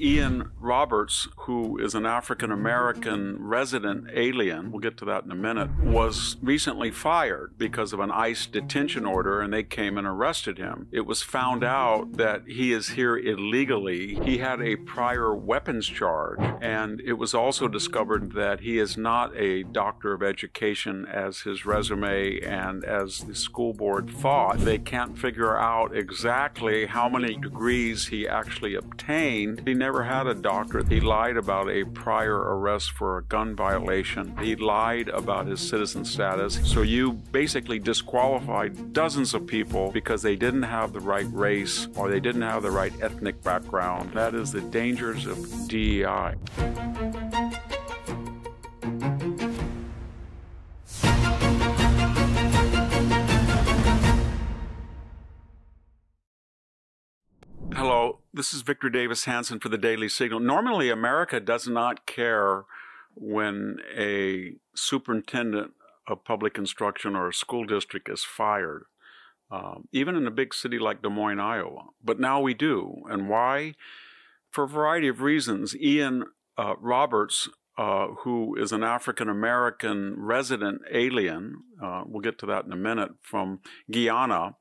Ian Roberts, who is an African-American resident alien, we'll get to that in a minute, was recently fired because of an ICE detention order, and they came and arrested him. It was found out that he is here illegally. He had a prior weapons charge, and it was also discovered that he is not a doctor of education as his resume and as the school board thought. They can't figure out exactly how many degrees he actually obtained. He never had a doctorate. He lied about a prior arrest for a gun violation. He lied about his citizen status. So you basically disqualified dozens of people because they didn't have the right race or they didn't have the right ethnic background. That is the dangers of DEI. Hello, this is Victor Davis Hanson for the Daily Signal. Normally, America does not care when a superintendent of public instruction or a school district is fired, even in a big city like Des Moines, Iowa. But now we do. And why? For a variety of reasons. Ian Roberts, who is an African-American resident alien, we'll get to that in a minute, from Guyana,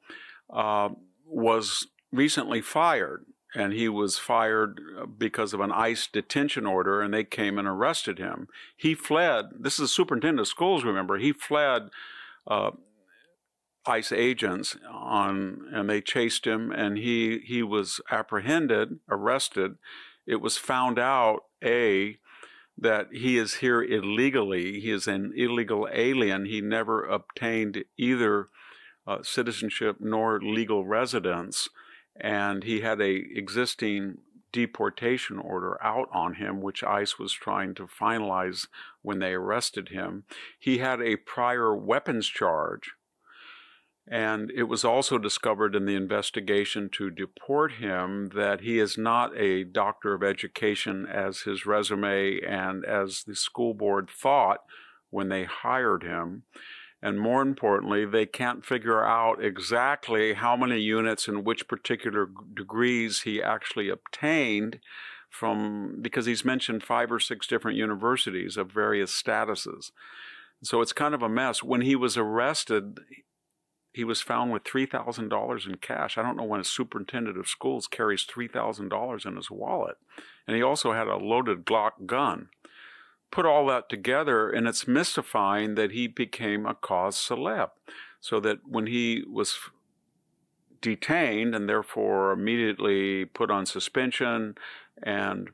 was recently fired, and he was fired because of an ICE detention order, and they came and arrested him. He fled. This is the superintendent of schools, remember. He fled ICE agents and they chased him, and he was apprehended, arrested. It was found out, that he is here illegally. He is an illegal alien. He never obtained either citizenship nor legal residence. And he had a existing deportation order out on him, which ICE was trying to finalize when they arrested him. He had a prior weapons charge, and it was also discovered in the investigation to deport him that he is not a doctor of education as his resume and as the school board thought when they hired him. And more importantly, they can't figure out exactly how many units and which particular degrees he actually obtained because he's mentioned 5 or 6 different universities of various statuses. So it's kind of a mess. When he was arrested, he was found with $3,000 in cash. I don't know when a superintendent of schools carries $3,000 in his wallet. And he also had a loaded Glock gun. Put all that together, and it's mystifying that he became a cause célèbre, so that when he was detained and therefore immediately put on suspension and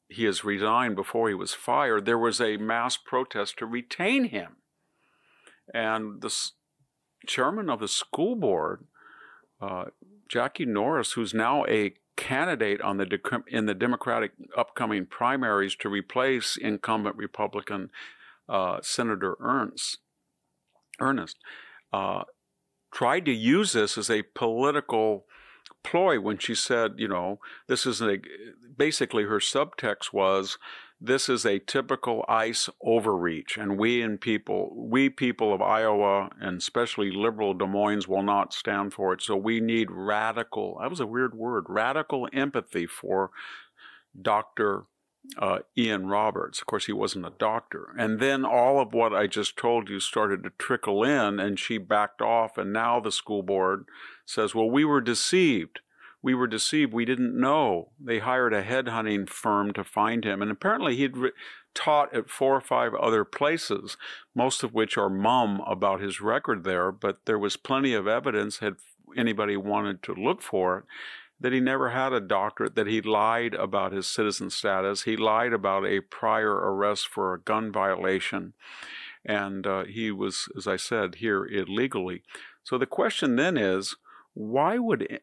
he has resigned before he was fired, there was a mass protest to retain him. And the chairman of the school board, Jackie Norris, who's now a candidate in the Democratic upcoming primaries to replace incumbent Republican Senator Ernest, tried to use this as a political ploy when she said, this is basically her subtext was, this is a typical ICE overreach, and we people of Iowa, and especially liberal Des Moines, will not stand for it. So we need radical, that was a weird word, radical empathy for Dr. Ian Roberts. Of course, he wasn't a doctor. And then all of what I just told you started to trickle in, and she backed off, and now the school board says, well, we were deceived. We were deceived. We didn't know. They hired a headhunting firm to find him. And apparently he'd taught at 4 or 5 other places, most of which are mum about his record there. But there was plenty of evidence, had anybody wanted to look for it, that he never had a doctorate, that he lied about his citizen status. He lied about a prior arrest for a gun violation. And he was, as I said, here illegally. So the question then is, why would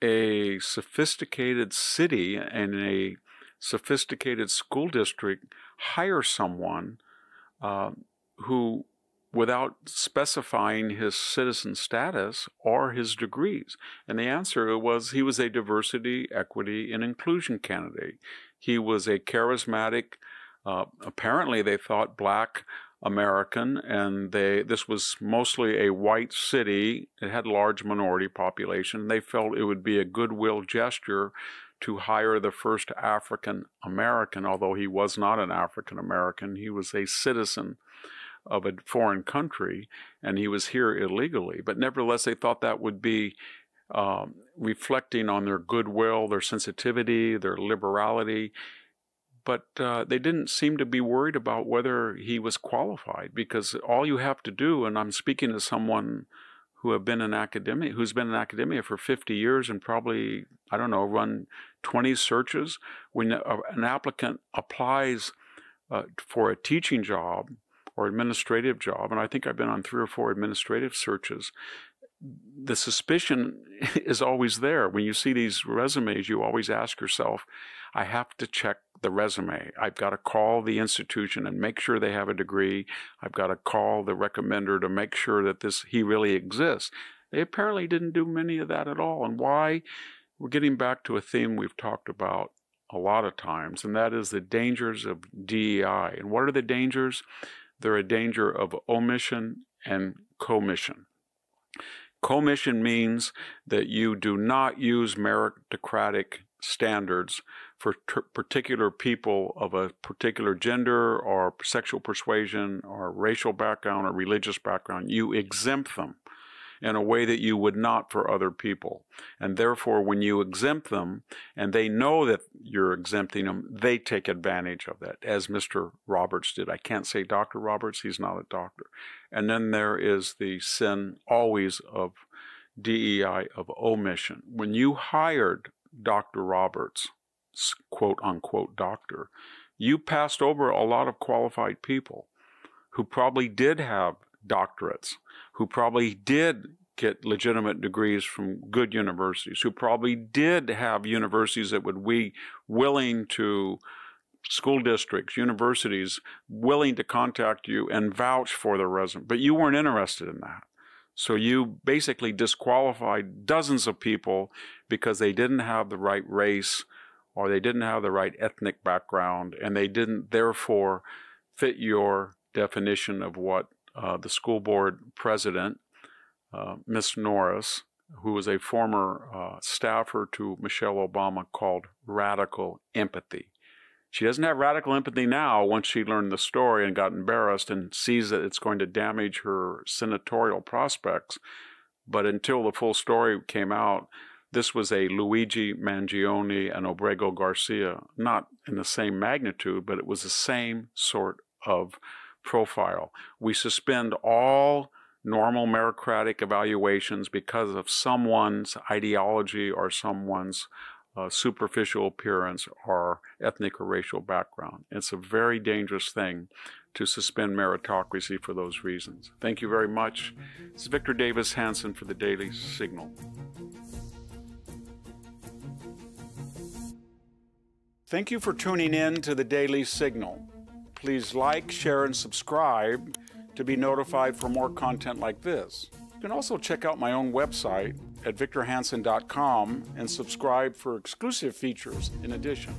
a sophisticated city and a sophisticated school district hire someone who, without specifying his citizen status or his degrees? And the answer was he was a diversity, equity, and inclusion candidate. He was a charismatic, apparently they thought Black American, and this was mostly a white city. It had a large minority population. They felt it would be a goodwill gesture to hire the first African American, although he was not an African American. He was a citizen of a foreign country, and he was here illegally. But nevertheless, they thought that would be reflecting on their goodwill, their sensitivity, their liberality. But they didn't seem to be worried about whether he was qualified, because all you have to do, and I'm speaking to someone who's been in academia for 50 years and probably, I don't know, run 20 searches. When an applicant applies for a teaching job or administrative job, and I think I've been on 3 or 4 administrative searches, the suspicion is always there. When you see these resumes, you always ask yourself, I have to check the resume. I've got to call the institution and make sure they have a degree. I've got to call the recommender to make sure that he really exists. They apparently didn't do many of that at all. And why? We're getting back to a theme we've talked about a lot of times, and that is the dangers of DEI. And what are the dangers? They're a danger of omission and commission. Commission means that you do not use meritocratic standards for particular people of a particular gender or sexual persuasion or racial background or religious background. You exempt them in a way that you would not for other people. And therefore, when you exempt them, and they know that you're exempting them, they take advantage of that, as Mr. Roberts did. I can't say Dr. Roberts, he's not a doctor. And then there is the sin always of DEI, of omission. When you hired Dr. Roberts, quote-unquote doctor, you passed over a lot of qualified people who probably did have doctorates, who probably did get legitimate degrees from good universities, who probably did have universities that would be willing to, school districts, universities, willing to contact you and vouch for their resume. But you weren't interested in that. So you basically disqualified dozens of people because they didn't have the right race or they didn't have the right ethnic background, and they didn't therefore fit your definition of what the school board president, Miss Norris, who was a former staffer to Michelle Obama, called radical empathy. She doesn't have radical empathy now once she learned the story and got embarrassed and sees that it's going to damage her senatorial prospects. But until the full story came out, this was a Luigi Mangione and Obrego Garcia, not in the same magnitude, but it was the same sort of profile. We suspend all normal meritocratic evaluations because of someone's ideology or someone's superficial appearance or ethnic or racial background. It's a very dangerous thing to suspend meritocracy for those reasons. Thank you very much. This is Victor Davis Hanson for the Daily Signal. Thank you for tuning in to the Daily Signal. Please like, share, and subscribe to be notified for more content like this. You can also check out my own website at victorhanson.com and subscribe for exclusive features in addition.